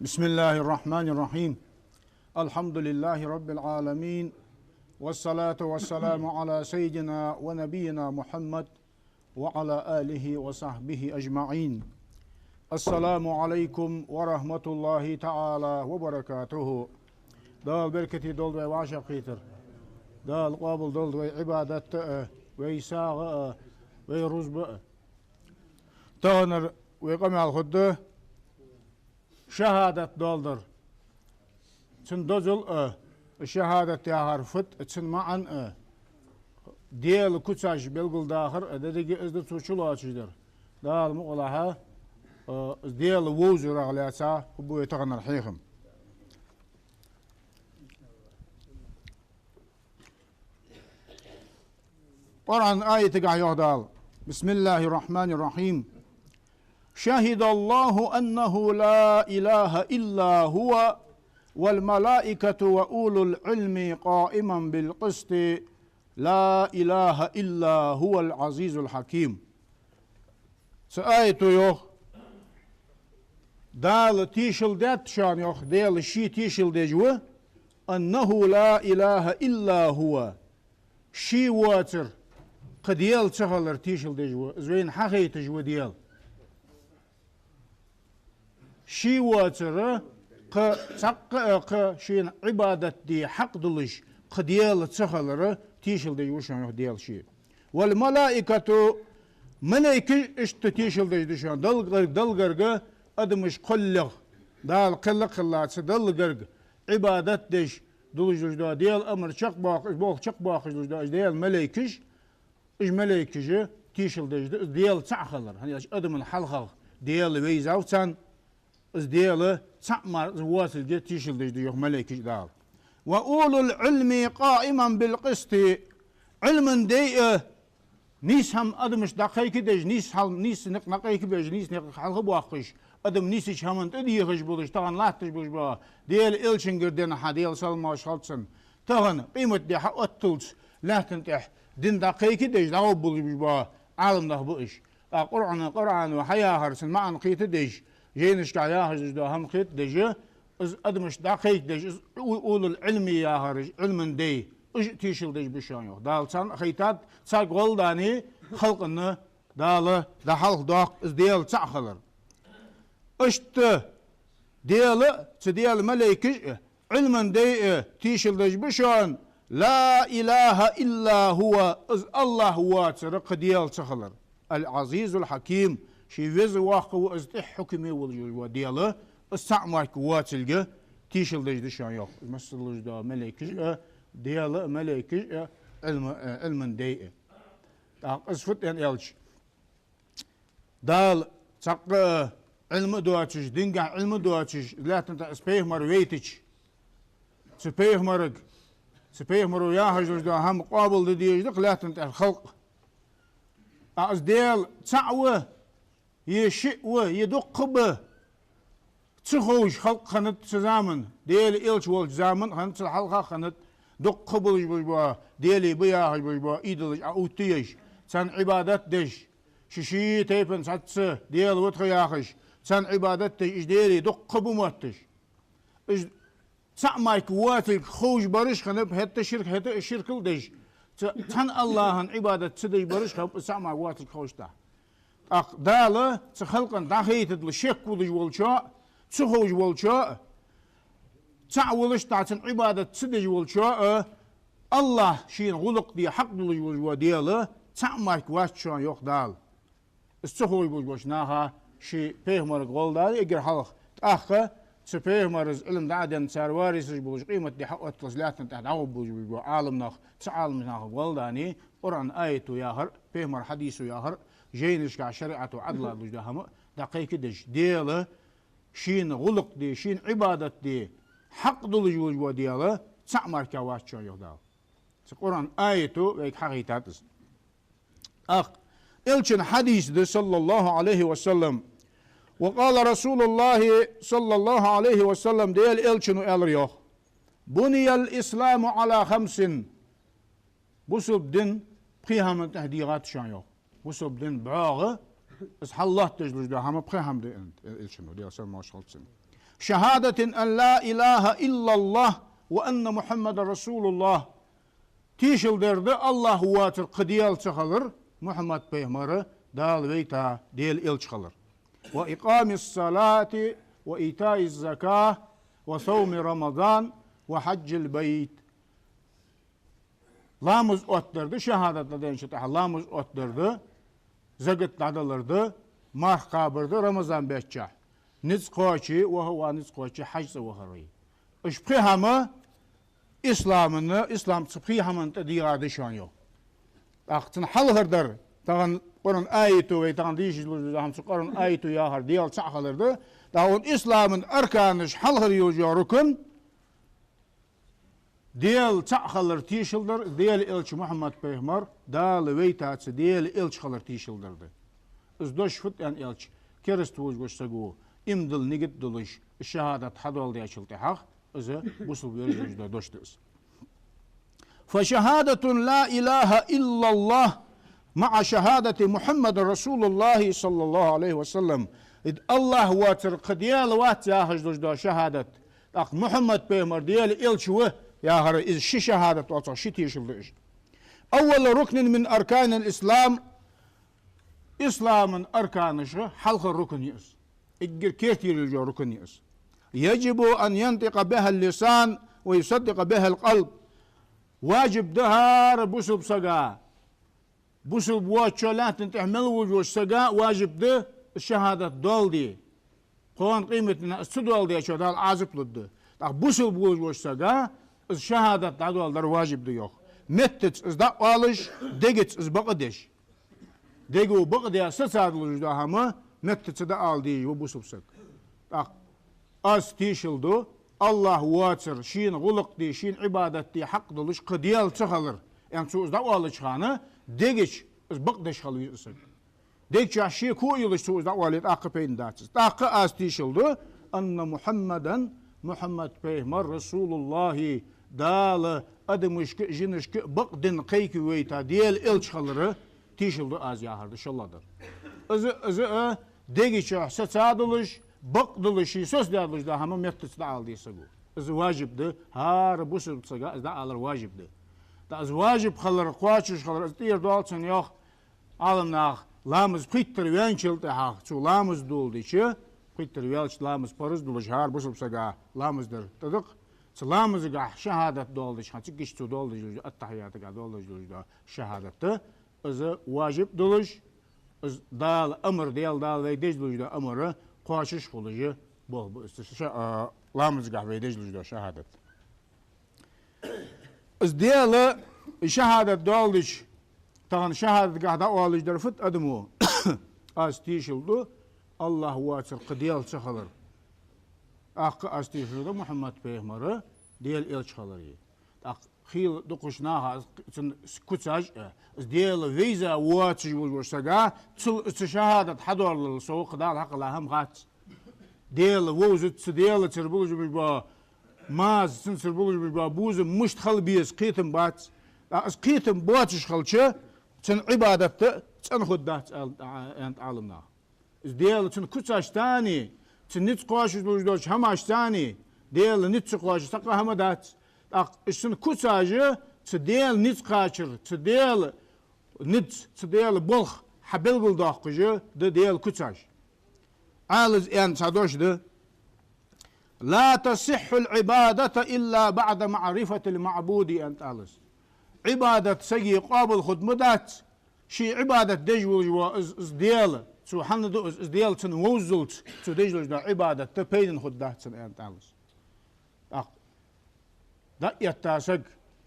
بسم الله الرحمن الرحيم. الحمد لله رب العالمين، والصلاة والسلام على سيدنا ونبينا محمد وعلى آله وصحبه أجمعين. السلام عليكم ورحمة الله تعالى وبركاته. دال بركتي دول وعشق خيتر دال قابل دول وعبادة ويساغ ويرزب تغنر ويقمع الخده شهادة دولدر تندزل الشهادة يا فت تسن معن ديال كتاج بلغل داخر ددقي ازدر توشلو اشجدر دال مقلها ديال ووزر اغلياتها هبو يتغنر حيخم قرآن آية تقع يهدال. بسم الله الرحمن الرحيم. شهد الله أنه لا إله إلا هو والملائكة وأولو العلم قائما بالقسط لا إله إلا هو العزيز الحكيم. سآية يوخ دال تيشل دات شان يوخ ديال شي تيشل دجوه أنه لا إله إلا هو شي واتر قديال تغلر تيشل دجوه زوين حقي تجوه ديال شي واتر شين عبادة دي حق دلش قديال تغلر تيشل دجوه شان ديال شي. والملائكة ملائكة اشت تيشل دجوه شان دلغرغ ادمش قلغ دال قلق دلغرغ عبادة دش دلش ديال امر شق باقش ديال ملائكش اج ملائكه تيشل ديال تعخلر هني ادم الحلقه ديال ويزاوتان از ديال تعمر واسل تيشل ديال ملائكه دال. واولو العلم قائما بالقسط علم دي نيس هم ادمش دقيق دج نيس نقيق بج نيس حلقه باقش ادم نيس همنت ادي خجبولش طغن لا تجبوش با ديال الشنجر دين حديال سلمى شالتسن طغن قيمه دي حقتلت لا تنتح دين دقيقة ديش دعوب بلجبا عالم ده بقش قرآن وحياة هرسن معن قيت ديش جينش كعيا هرج ده هم قيت ديش از ادمش دقيق ديش از اول العلمي يا هرج علم دي اج تيشل ديش بشان يو دال سان خيتات ساق ولداني خلقنا دال ده حلق داق از ديال تعخلر اشت ديال ملائكة علم دي تيشل ديش بشان لا إله إلا هو الله هو ترق ديال تخلر العزيز الحكيم شي ويز واقو ازتح حكمي ودياله استعمارك واتلقى تيشل ديش دشان يوخ مثل دا ملائكة ديال ملائكة علم دي اسفت ان يلش دال تق علم دواتش دينجا علم دواتش لا تنتا اسبيه مرويتش سبيه مرق سبيه مرو يا هجر دا هم قابل ديش دق لا تنت الخلق از ديال تعوه يشئوه يدق به تخوش خلق خنت زامن ديال إلش والج زامن خنت الحلقة خنت دق بلج بجبا ديالي بيا هج بجبا إيدلج أوتيش سان عبادات دش ششي تيفن ساتس ديال وتخياخش سان عبادات دش ديالي دق بموتش تعمايك واتل خوش برش خنب هتا الشرك الدش تن الله عبادة تدي برش خب تعمايك واتل خوش ده اق داله تخلقن داخيت الشك ودج والشاء تخوش والشاء تعولش تاعتن عبادة تدي والشاء الله شين غلق دي حق دلج ودياله تعمايك واتشان يوخ دال استخوش بوشناها شي بيهمر قول دال يجر حلق اخ سفيه مرز علم دعدن سارواري سجبوج قيمة دي حق التسليات نتاع دعوب بوج عالم ناخ تعالم ناخ والداني قرآن آيته ياهر فيه مر حديثه ياهر جينش كع شريعة وعدل بوج دهم دقيق دش ديله شين غلق دي شين عبادة دي حق دلج بوج ديله تعمر كواتش يهدال قرآن آيته ويك حقيقات أخ إلشن حديث ده صلى الله عليه وسلم وقال رسول الله صلى الله عليه وسلم ديال إلشنو إلريوخ بني الإسلام على 5 بسب دين بخيهم تهديغات شانيوخ بسب دين بعاغة اس الله تجلج ده هم بخيهم دي إلشنو ديال سلم وشغلتسن شهادة أن لا إله إلا الله وأن محمد رسول الله تيشل درد الله واتر قديال تخلر محمد بيهمر دال ويتا ديل إلش خلر وإقام الصلاة وإيتاء الزكاة وصوم رمضان وحج البيت لامز أتدرد شهادة لدين شتاح لامز أتدرد زقت دادلرد مارخ قابرد رمضان بيتشاح نزقوشي وهو نزقوشي حج وهري اشبخي هما İslam tıpkı hemen diyadı şu an yok. Aktın halhırdır. Tağın onun ayeti ve tağın dişizlüğü hamsı onun ayeti yahar diyal çağılırdı. Tağın İslam'ın arkanış halhır yolcu rukun diyal çağılır tişildir. Diyal ilçi Muhammed Peygamber dağlı veytatsı diyal ilçi halır tişildirdi. İzdoş fut yani ilçi. Kerist vuzgoşsagu imdil nigit duluş şehadet hadol diye açıldı hak. فشهادة لا إله إلا الله مع شهادة محمد رسول الله صلى الله عليه وسلم الله واتر قديال وات يا هجدوش دو شهادة محمد بيمر ديال إلشوه يا هر إذ شي شهادة واتر شي تيشل أول ركن من أركان الإسلام إسلام أركان حلق الركن يأس إجر كيرتير الجو ركن يأس يجب أن ينطق بها اللسان ويصدق بها القلب واجب دهار بسب سقا بسب واتشولات تحمل وجوه سقا واجب ده الشهادة دول دي قوان قيمتنا السدول دي شو دال عازب لده بسب وجوه سقا الشهادة دول در واجب ده يوخ متت از دا والش ديجت از بقدش ديجو بقدي سساد لجدا هما متت دا آل دي وبسب سق از تيشلدو الله واتر شين غلق دي شين عبادت دي حق دلش قديال تخلر يعني سوز دا والش خانه ديجش از بقدش خلوي اسك ديجش شي كو يلش سوز دا والد اقبين داتس تاق از تيشلدو ان محمد بيغمر رسول الله دال ادمشك جنشك بقدن قيك ويتا ديال الش خلره تيشلدو از ياهر دشلادر از ديجش ساتادلش بقدلشي سوس دادلش دا هم ميتس دا عال ديسقو از واجب ده هار بوسب سقا از دا عال واجب ده دا از واجب خلر قواتش خلر از دير دوالتن يوخ عالم ناخ لامز بيتر وينشل تحاق تو لامز دول ديشي بيتر ويالش لامز پرز دولش هار بوسب سقا لامز در تدق لامز قاح شهادة دول ديش خانچي قشتو دول ديش التحيات قا دول ديش دا شهادة ده از واجب دولش از دال امر ديال دال ويديش دولش دا امره قاشش خلوجي بول لامز قهوة دجلج دو شهادة از ديالا شهادة دولش تغن شهادة قهدا اولج درفت ادمو از تيشلدو الله واتر قديال تخلر اق از تيشلدو محمد بيغمر ديال الش خلري اق خيل دقشناها كوتاج از ديال فيزا واتش وشغا شهادة حضور للسوق دال حق لهم غات ديال ووزت ديال تربولج بجبا ماز سنسربولج بجبا بوز مش تخل بيس قيتم بات اس قيتم باتش خلچه تن عبادته تن خدات انت عالمنا از ديال تن كوتاج تاني تن نت قاش دوش هماش تاني ديال نت قاش تقا همدات اشن كوتاج تديال نت قاشر تديال نت تديال بلخ حبلغل داقجه ديال كوتاج عالز ان صدوش ده لا تصح العبادة إلا بعد معرفة المعبود أنت عالز عبادة سجي قابل خدمات شي عبادة دجوج وإز ديال سو حندو إز ديال تن وزلت سو دجوج ده عبادة تبين خدات أنت عالز دا يتاسق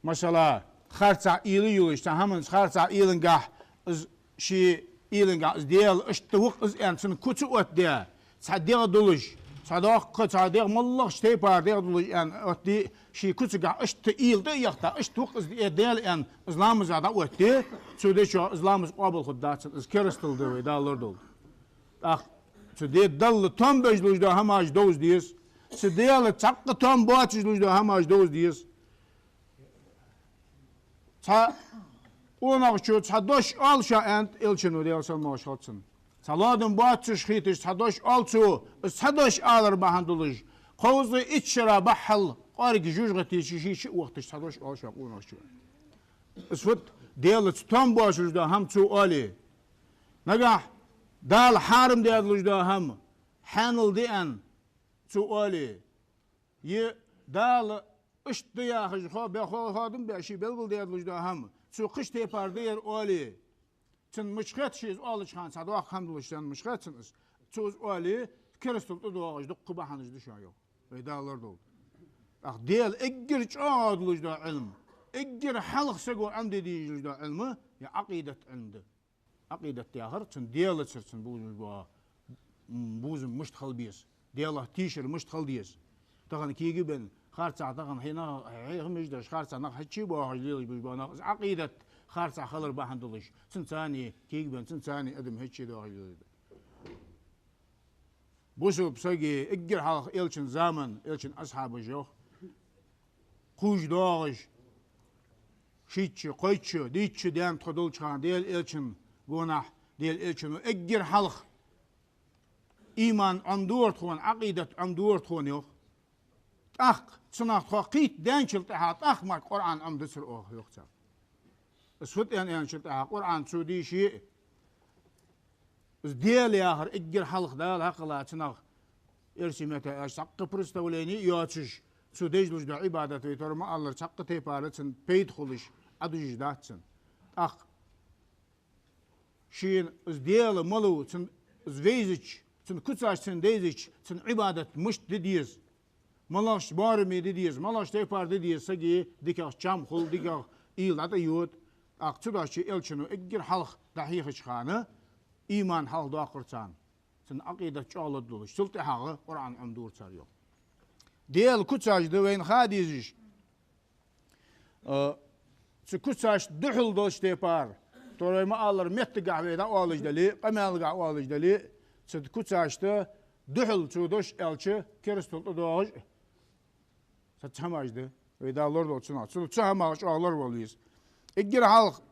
مثلا خارطة إيلي يولش تهمن خارطة إيلنجح إز شي إيلنجح إز ديال اشتوق إز أنتن كتوت ديا صديق دولش صداق صديق مالله شتي بارديق دولش أن أتي شي كتوجع اشت إيل ده يختا اشتوق إز ديال أن إسلام زادا وتي سودش إسلام قابل خدات إز كريستال ده دالر دول سودي دل تام بجلوش ده هماش دوز ديس سديال تق تام باتش لوش ده هماش دوز ديس تا وناقشو تدوش آلشا أنت إلشنو ديال سلماش خالصن سلادم باتش خيتش تدوش آلشو تدوش آلر بهندولش خوزة اتشرا بحل قارق جوجغة تيشي شي وقت صدوش أوش يقولون أوش اسفت ديال تام باش لجدا هم تو آلي نجح دال حارم ديال لجدا هم حانل ديان تو آلي ي دال اشتيا خجخا بخا خادم باشي بلبل ديال لجدا هم تو قش تيبار ديال آلي تن مشخت شيز آلش خان صدوق حمد لجدا مشخت تنس توز آلي كرستل تدوغش دق بحنش دشايو ويدالر دول أخ ديال إجر جاد لجدا علم إجر حلق سجو عمد دي لجدا علمه يا عقيدة عنده عقيدة تياهر تن ديال تسرتن بوز مشتخل بيس ديال تيشر مشتخل ديس تغن كيجي بن خارطة تغن هنا هي مجدش خارطة نخ حتشي بوه جليل بيجبنا عقيدة خارطة خلر بحندلش تن ثاني كيجي بن تن ثاني أدم هتشي ده جليل بوسو بسجي إجر حلق إلشن زمن إلشن أصحاب الجو خوش داغش شيتش قيتش ديتش ديان تخدول شان ديال إلشن جونح ديال إلشن إجر حلق إيمان عمدور تخون عقيدة عمدور تخون يوخ أخ صناعة خاقيت دان شلتها أخ ما القرآن عمد سر أوه يوختا اسفت يعني شلتها قرآن سودي شيء ديال يا آخر إجر حلق دال هقلا تناغ إرسي متى سق برستوليني ياتش سوديج لجدا عبادة ويتور ما الله سق تيبارتن بيت خلش أدوج داتن أخ شين ديال ملو تن زويزش تن كتاش تن ديزش تن عبادة مش ديديز ملاش بارمي ديديز ملاش تيبار ديديز سجي ديكا شام خل ديكا إيل هذا يود أخ تداشي إلشنو إجر حلق دحيخش خانه إيمان حال داخرتان تن عقيدة شغلة دولش سلطة حاجة قرآن عمدور تاريخ ديال كتاش دوين خاديزش كتاش دحل دولش تيبار توري ما الله مت قاعد دا والج دلي قمال قاعد والج دلي سد كتاش ده دحل تودش ألشة كرستول دوج ستهماج ده ويدا الله دول سنا ستهماج الله وليس إجر حلق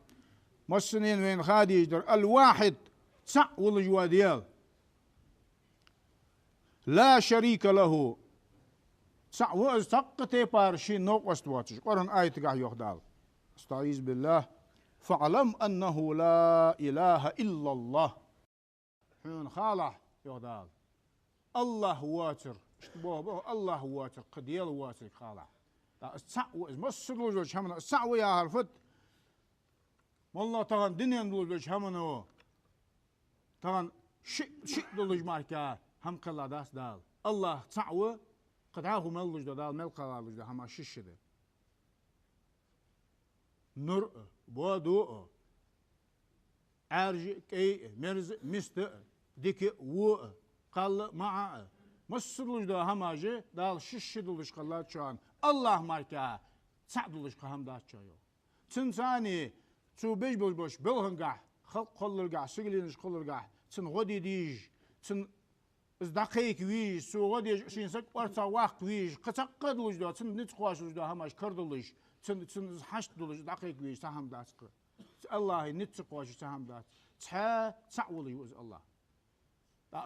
مسنين وين خاديج در الواحد سع والجوا ديال لا شريك له سع وأستقطي بارشي نوق واستواتش قرن آية قاع يخدال استعيذ بالله فاعلم أنه لا إله إلا الله حين خالح يخدال الله واتر اشتبوه الله واتر قديل واتر خالح سع مصر لوجوش همنا سع ويا هرفت والله طبعا دنيا لوجوش همنا طبعا شيء دولج ماركا هم قلا داس دال الله تعوى قد عاهو ملوج دال ملقا لوج هما شش ده نور بودو ارج كي مرز مست ديك و قال مع مصر لوج هما جي دال شش دولج قلا شان الله ماركا تعدولج هم داس شايو تنساني تو بيج بوش بلهنجا خلق قلرجع سجلينش قلرجع تن غدي ديج تن دقيق ويج سو غدي شينسك ورتا وقت ويج قتقد لوجدا تن نتقواش لوجدا هماش كردلش تن حشت دولج دقيق ويج تهم داسك الله نتقواش تهم دات تعولي وز الله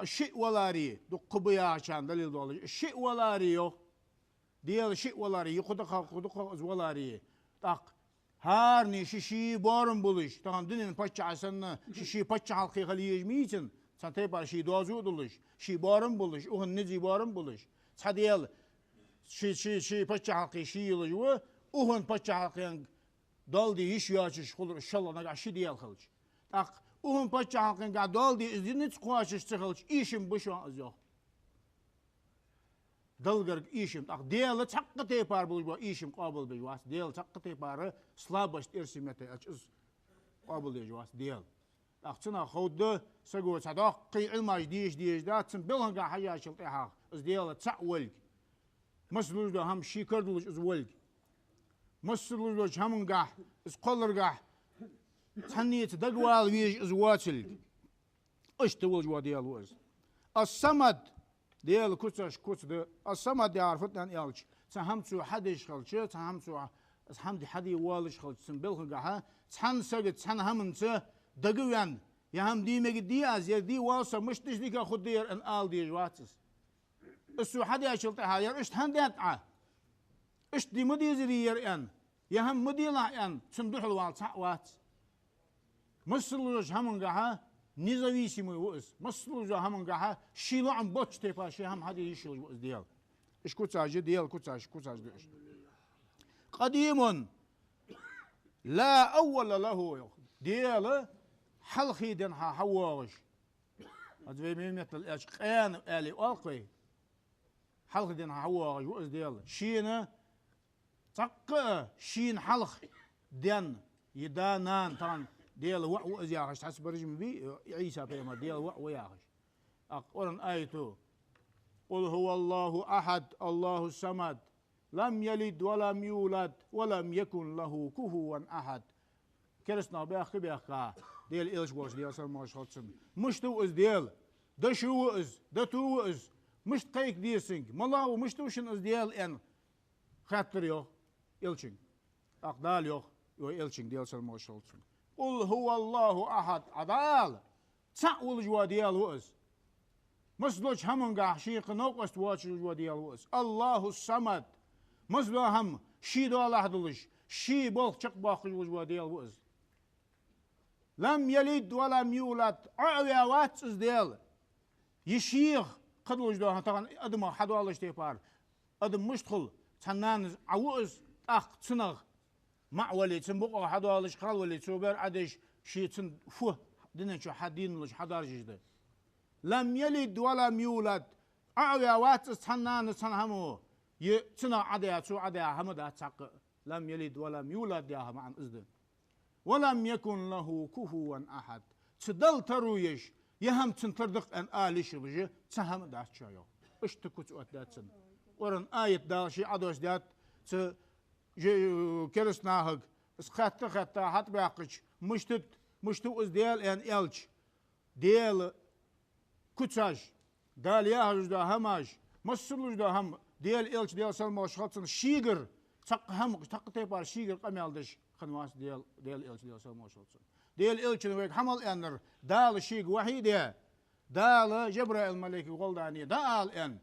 الشيء ولاري دو قبيا شان دليل دولج الشيء ولاريو ديال شيء ولاري يقدق از ولاري دق هارني شيشي بارم بولش تان دنين پچا اسن شيشي پچا halkı خليج ميتن ساتي بار شي دوزو دولش شي بارم بولش اون نزي بارم بولش صديال شي پچا halkı شي يلجو اون پچا halkı daldi iş yaçış olur inşallah naga şi diyal kılıç tak اون پچا halkı ga daldi izini çıkwaşış çıkılç işim bu şu az yok دلگر ایشم tak دیل çakkı tepar bu işim kabul be was دیل çakkı teparı slabaş ersimete açız kabul be was دیل tak çına xoddu sago sadaq ilmaj diş datsın bilhanga haya şıltıha az دیل çawil مسلوج da ham şi karduluş az wilg مسلوج hamınga az qollarga taniyet dagwal wiş az watil اشتولج وديل was الصمد ديال كوتش ده الصمد يعرفتنا يالش سهمتو حدش خلش سهمتو حمدي حدي والش خلش سنبلخ قها سحن سجد سحن همنت دقوان يا هم دي مجد دي از دي واسا مش تجديك خد دير ان آل دي جواتس السو حد يشلت هاير اشت هندات اشت دي مدي زرير ان يهم مدي لا ان صندوق الوالد وات مسلوج همون جها نزويسمي وإس مسلوج همون جها شيلو عم بوتش تبا شي هم هذه يشيل وإس ديال إيش كوتاج ديال كوتاج ديش قديم لا أول له ديال حلخي دنها حواغش أدوي مثل إيش قيان آلي ألقي حلخي دنها حواغش وإس ديال شينا تق شين حلخ دن يدانان طبعا ديال وعو أزياغش تحسب برجم بي عيسى بيما ديال وعو ياغش أقولن آيته قل هو الله أحد الله الصمد لم يلد ولم يولد ولم يكن له كفوا أحد كرسنا بيخ ديال إيش واش ديال سلماش هاتسن مش تو إز ديال ده شو إز ده تو إز مش قيك ديسنج ملا ومش توشن إز ديال إن خاطر يوخ إلشنج أقدال يوخ إلشنج ديال سلماش هاتسن قل هو الله أحد عدال تسأول جوا ديال وإز مسلوش همون قاح شيق نوقست واتش جوا ديال وإز الله الصمد مسلو هم شي دول أحدلش شي بولخ شق باخ جوا ديال وإز لم يلد ولم يولد عويا واتس إز ديال يشيخ قدلوش دوها طبعا أدم حدوالش تيبار أدم مشتخل تنان عوئز أخ تنغ مع ولي تنبقى حدوالش خال ولي تسوبر عدش شي تن فوه دينا شو حدين لش حدار جدا لم يلد ولم يولد عويا واتس تنان تنهمو يتنا عديا تسو عديا همدا تساق لم يلد ولم يولد يا هم عن إذن ولم يكن له كفوا أحد تدل ترويش يهم تنتردق أن آلش بجي تهم دات شايو إيش تكوت وقتاتن ورن آية دالشي عدوش دات ت كرسناهق اسخات خطا حت باقش مشتو از ديال ان إلش ديال كوتاج دال ياهج دا هماج مسلوج دا هم ديال إلش ديال سلماش خلصن شيغر تق هم تق تيبار شيغر قميالدش خنواس ديال إلش ديال سلماش خلصن ديال إلش نويك حمل أنر دال شيغ وحيدة دال جبرائيل الملك غلداني دال ان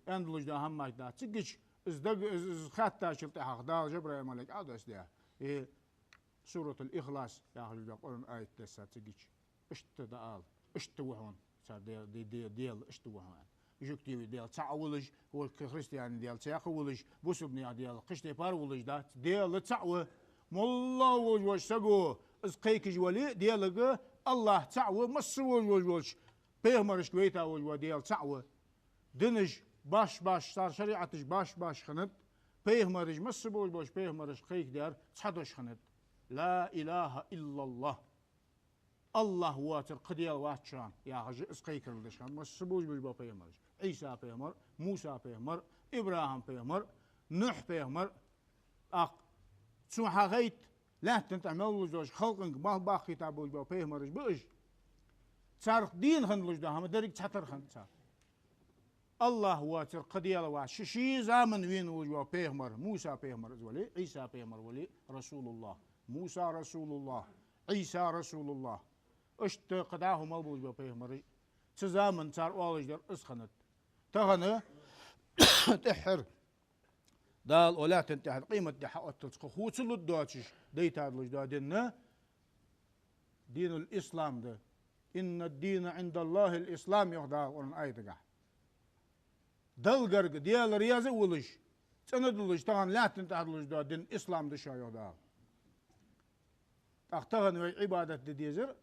اندلوج دا هماج دا تجيش از خاطة شلت حق دال جبرائيل الملك عادش ده سورة الإخلاص يا أخي يقولون آية تسعة تجيش اشت دال اشت وحون صار ديال اشت وحون يجوك ديال تعولج هو كريستيان ديال تعولج بوسبني ديال قشتي بارولج دا ديال تعوه والله وجوش سقو از قيك جولي ديال الله تعوه مسوج وجوش بيهمرش كويتا وجو ديال تعوه دنج باش صار شريعتش باش خنت بيهمرج مسبوج باش بيهمرج قيك ديار تصحدوش خنت لا إله إلا الله الله واتر قديال واتشان يا حاج اسقيك الدشان مسبوج بجبا بيهمرج عيسى بيهمر موسى بيهمر إبراهيم بيهمر نوح بيهمر تسوحا غيت لا تنتعمل وجوش خلقنك ما باخ كتاب وجبا بيهمرج بأج صار دين خندلوش ده هم درك تحتر خند صار الله واتر قديال واش شي زمن وين وجوا بيغمر موسى بيغمر ولي عيسى بيغمر ولي رسول الله موسى رسول الله عيسى رسول الله اشت قداه ملبوج بيغمر تزامن صار اولج در اسخنت تغنى تحر دال ولا تنتهي قيمه دي حقت تخوت للدوتش ديتا دين دين الاسلام ده ان الدين عند الله الاسلام يخدا ورن ايدغا دلغرغ ديال رياضه ولش تندلش طبعا لا تنتهدلش دا دين اسلام ده شايو دا اختغن عباده ديزر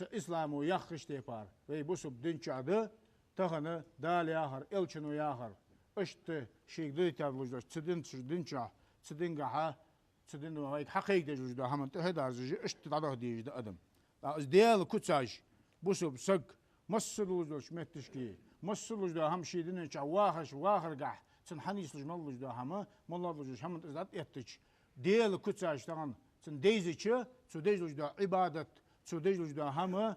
اسلام ويخش تيبار وي بوسب دين چاده تغنى دال ياهر الچنو ياهر اشت شيك ديتادلش دا تدين چا تدينغا تدين ويك حقيق دجوج دا هم تهدار اشت داده ديج دا ادم از ديال كوتاج بوسب سق مسلوش متشكي مسلوش دا هم شي دين چا واخر قح تن حنيسلوش ملوش دا هم ملوش هم ازات اتش ديال كوتاج تان تن ديزيچ تو ديزلوش دا عبادت تو ديزلوش دا هم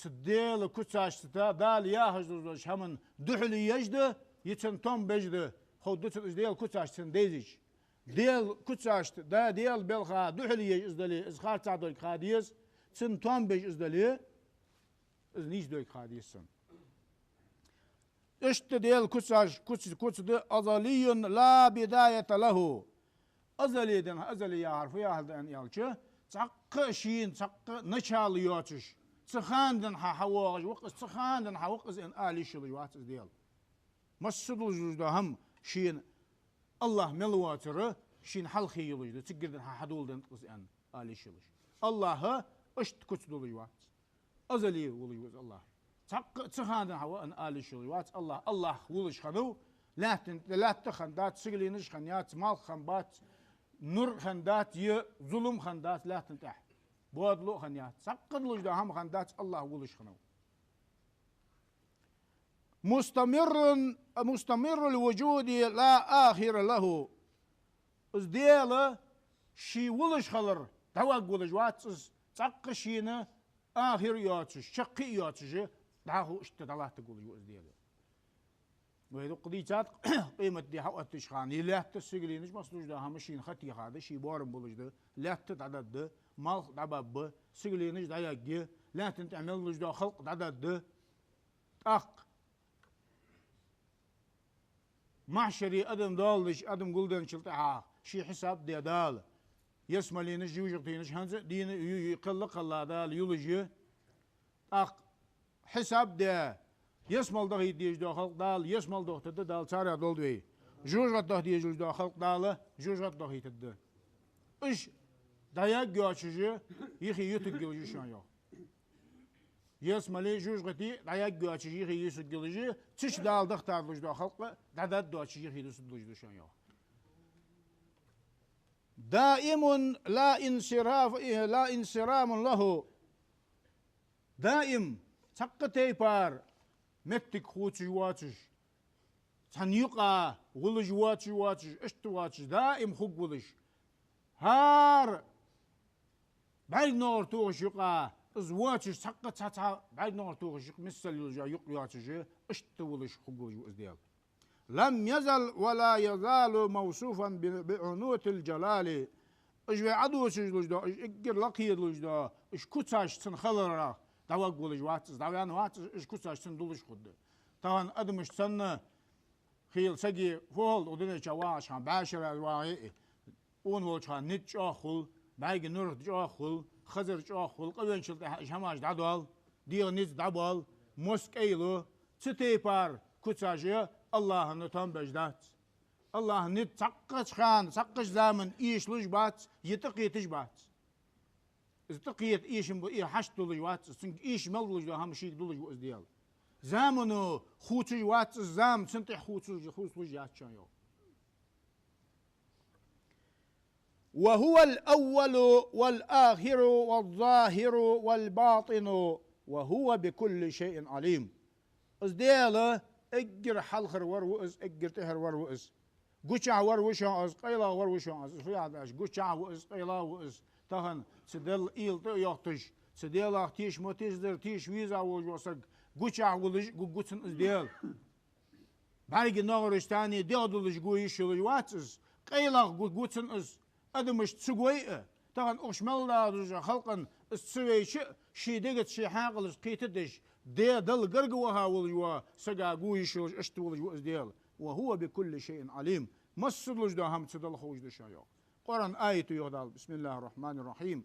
تديل كوتاج تا دال ياهجلوش هم دحل يجد يتن توم بجد خود ديال كوتاج تن ديزيچ ديال كوتاج دا ديال بلخا دحل يجدلي ازخار تعدل خاديس تن توم بج ازدلي از نيش دوك خاديسن اشتديل كتس أزلي لا بداية له أزلي دن أزلي يعرف يا أن يالش تق شين تق نشال ياتش تخان دن حواج وقت تخان دن حوقز إن آلي شلي واتس ديال مسدل جوجدا هم شين الله ملواتر شين حلخي يلوجد تقدر دن حدول دن قز إن آلي شلي الله اشت كتدل يوات أزلي وليوز الله تق تخان هوا أن آل شلوات الله ولش خنو لا تخندات سجلينش خنيات مال خنبات نور خندات ظلم خندات لا تنتح بودلو خنيات سقد لوج هم خندات الله ولش خنو مستمر الوجود لا آخر له ازدياله شي ولش خلر توق ولش واتس تق شينا آخر ياتش شقي ياتش دعاه اشتدلات تقول يوز دياله وهذا قضية قيمة دي حق التشخاني لا تسجلينش مصلوج ده همشين خطي هذا شي بارم بولج ده لا تتعدد ده مال دباب سجلينش ده يجي لا تنتعمل لج ده خلق عدد ده أق معشري أدم دالش أدم قلدن شلتها شي حساب دي دال يسملينش يوجقتينش هنز دين يقلق الله دال يولج أق حساب ده يسمال ده يديج ده خلق دال يسمال ده تد دال سارع دول دوي جوجات ده يديج ده خلق دال جوجات ده يتد إيش دايق جاشجي يخي يتقلج شان يا يسمالي جوجتي دايق جاشجي يخي يسقلج تش دال ده تارلج ده خلق داد ده شي يخي يسقلج شان يا دائم لا انصرام له دائم تقتي بار متك خوتش واتش تنيقا ولج واتش اشتواتش دائم خوك ولج هار بعد نور توغش يقا ازواتش تقت تاتا بعد نور توغش يق مثل يلجا يقياتش اشتولش خوك ولج ازديال لم يزل ولا يزال موصوفا بعنوة الجلال اجوي عدوش لجدا اجر لقيد لجدا اش كتاش تنخلر دواق ولج واتس داوان واتس اش كتاش تندولش خد طبعا ادمش تن خيل سجي فول ودنا جواش عن باشر الواعي اون وجه نت اخل باقي نور اخل خزر اخل قوين شلت هماش دادوال ديو نت دابال مسكيلو ستيبار كتاجي الله نتام بجدات الله نت تقش خان تقش زمن ايش لج بات يتقيتش بات استقيت ايش مبقي حشت دولج وات سنك ايش ملوج ده هم شيء دولج واز ديال زامنو خوتي وات زام سنت خوتي ياتشان يو وهو الأول والآخر والظاهر والباطن وهو بكل شيء عليم از ديال اجر حلخر وروز اجر تهر وروز قشع وروش از قيلا وروش از فياداش قشع واز قيلا واز تهن سدل إيل يختش سدل أختيش متزدر تيش ويزا وجوسق قشع ولج قوتن ازديال بعدين نغرش تاني ديادولج قويش الواتس قيلا قوتن از أدمش تسقوي تهن أشمل لا خلقا السويش شي دقت شي حاقل قيتدش دي دل قرقوها ولجوا سقا قويش اشتولج وازديال وهو بكل شيء عليم مصدلج دا هم تدل خوش دشايو قرآن آية يغدال بسم الله الرحمن الرحيم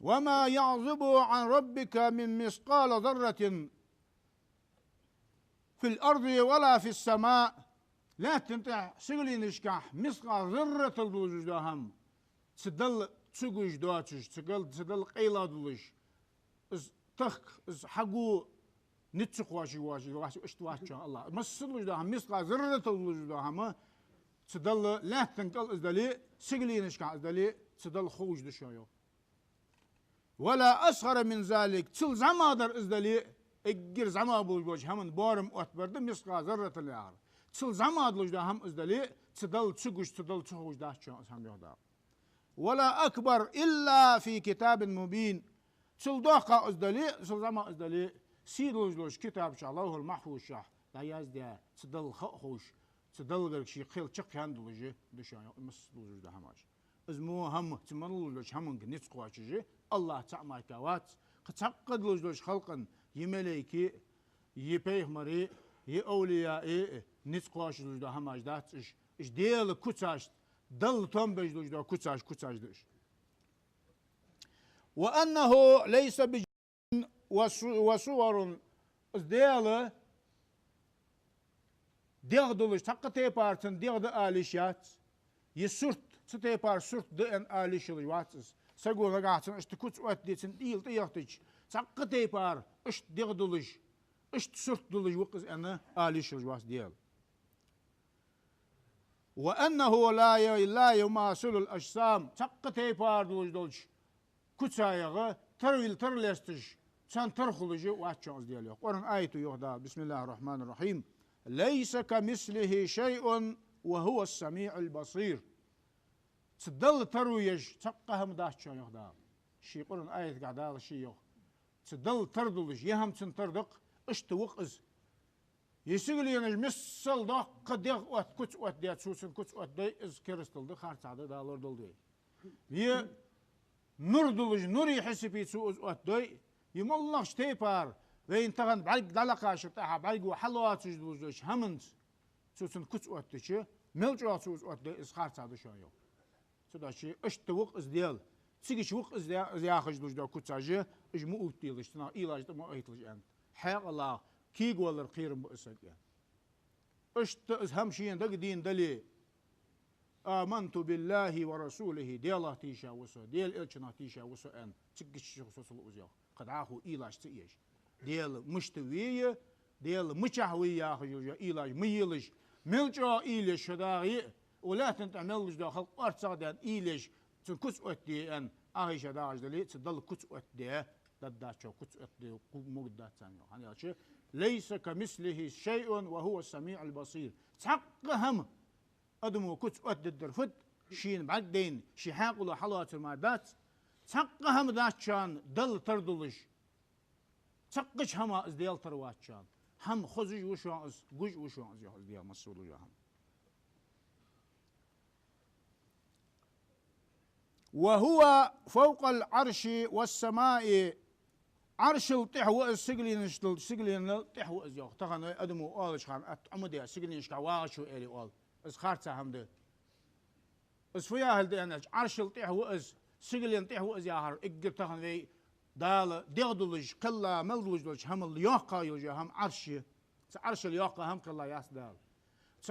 وما يعزب عن ربك من مثقال ذرة في الأرض ولا في السماء لا تنتع سقلي نشكح مثقال ذرة الدوج دا هم تدل تسقوش دواتش تدل قيلا دولش از تخ از حقو نتسق واشي اشتواتش الله مصدلج دا هم مثقال ذرة الدوج دا هم تدل لا تنقل ازدلي سقلي نشكع ازدلي تدل خوج دشايو ولا أصغر من ذلك تل زمادر ازدلي اجر زما بوج همن بارم أتبرد مسقى ذرة اليار تل زماد لج ده هم ازدلي تدل تسقوش تدل تخوج داشان هم يهدا ولا أكبر إلا في كتاب مبين تل داقة ازدلي تل زما ازدلي سيد لج كتاب الله المحفوظ شح دا يزدي تدل خوش تدل شي خيل تشق هندلجي دشان مسلوج ده هماش ازمو هم تمنلوج همن نتسقواشجي الله تعمى كوات قتقد لوج خلقا يمليكي يبيغمري يأولياء نتقاش لجدا هماش دات إش ديال كتاش دل تنبج لجدا كتاش دش وأنه ليس بجن وصور ديال دلش تقتي بارتن ديال آليشات يسرت ستيبار سرت دين آليش الواتس سقول رجعتن اشتكوت وقت ديتن ديل تيختج تقتي بار اش دلش اش سرت دلش وقز أنا آليش الواتس ديال وأنه لا يماثل الأجسام تقتي بار دلش كتايغ ترويل ترلستج سان ترخلج واتشانس ديالو قرن آيته يهدا بسم الله الرحمن الرحيم ليس كمثله شيء وهو السميع البصير تدل ترويج تقهم داشتشان يهدا شي قرن آية قاعد هذا شي يخ تدل تردلج يهم تنتردق اشتوقز يسيقل ينج مسل دا قد يغوات كت وات ديات سوسن كت وات دي از كرستل دي خارج عدا دالور دل دي بيه نور دلج نور يحسي في سوز وات دي يملغ شتيبار وين تغن بعلق دلقا شتاها بعلق وحلوات سجدوش همنت سوسن كت وات دي ملجوات سوز وات دي از خارج عدا شايو سدا شي اشتوق از ديال تيجي وق از ياخج دوج دا كتاجي اج مو اوتيلش تنا ايلاج ما ايتلج ان حق الله كي قول الخير بأسك يعني اشت هم شي دق دين دلي آمنت بالله ورسوله ديال الله تيشا وسو ديال إلشنا تيشا وسو ان تيجي وسو الأزياء قد عاهو إيلاج تيجي ديال مشتوية ديال مشهوية خجوجا إيلاج ميلج ملجا إيلاج شداغي ولا تنتعملج دا خلق أرتصادان إيلاج تنكس أتي أن أهي شداغ دلي تدل كس أتي دداتشو كس أتي مقدات ثانية يعني أشي ليس كمثله شيء وهو السميع البصير تحقهم أدمو كت أد الدرفت شين بعدين شي حاقلو حلوات المادات تحقهم داتشان دل تردلش تحقش هما از ديال ترواتشان هم خزج وشوان از جوج وشوان از يحل ديال مسؤول وياهم وهو فوق العرش والسماء عرش الطحو السجلين نشتل سجلين الطحو أزياء تغنى أدمو أول شخام أتعمدي سجلين شكا واغشو إلي أول إز خارتا هم ده إز فيا هل ده أنا عرش الطحو إز سجلين طحو أزياء إجر تغنى دال ديغدلج قلا ملدلج هم اليوقا يوجا هم عرش عرش اليوقا هم قلا ياس دال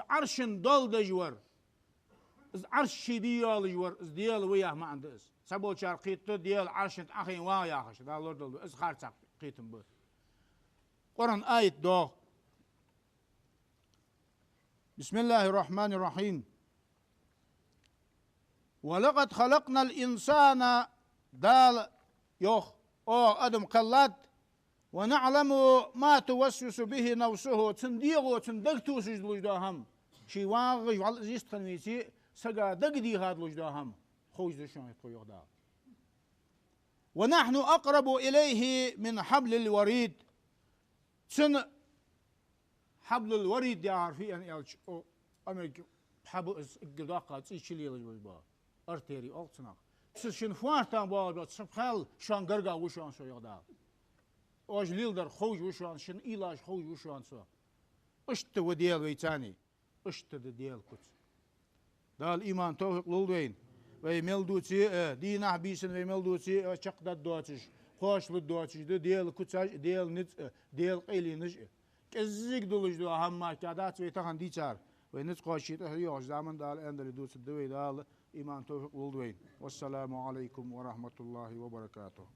عرش دول دجور إز عرش ديال جور إز ديال وياه ما عنده إز سبو شارقيت ديال عرش أخي وايا خش دا لورد دل إز خارج قيتم به قرآن آية دو بسم الله الرحمن الرحيم ولقد خلقنا الإنسان دال يوخ أو أدم قلات ونعلم ما توسوس به نفسه تنديغو تندقتو سجدلوج داهم شي واغج والزيست خنميسي سقا دقدي هاد لوج داهم خوش دشان يقول دا ونحن أقرب إليه من حبل الوريد سن حبل الوريد يا عارفين أن يالش أو أمريكا حبل الجداقة تيشيلي لجوا أرتيري ألتنا سشن فوارتان بوا سبخال شان غرغا وشان سو يغدا أوج ليلدر خوش وشان شن إيلاج خوش وشان سو أشت وديال ويتاني أشت ديال كت دا الإيمان توفيق للوين ويملدوتي دينا بيسن ويملدوتي شقدت دوتش خوش للدوتش ديال كتاج ديال نت ديال قيلي نج كزيك دولج دو هم ما كادات ويتخن ديتار وينت قاشيت يوج زمن دال اندل دوت الدوي دال إيمان توفيق للوين والسلام عليكم ورحمة الله وبركاته.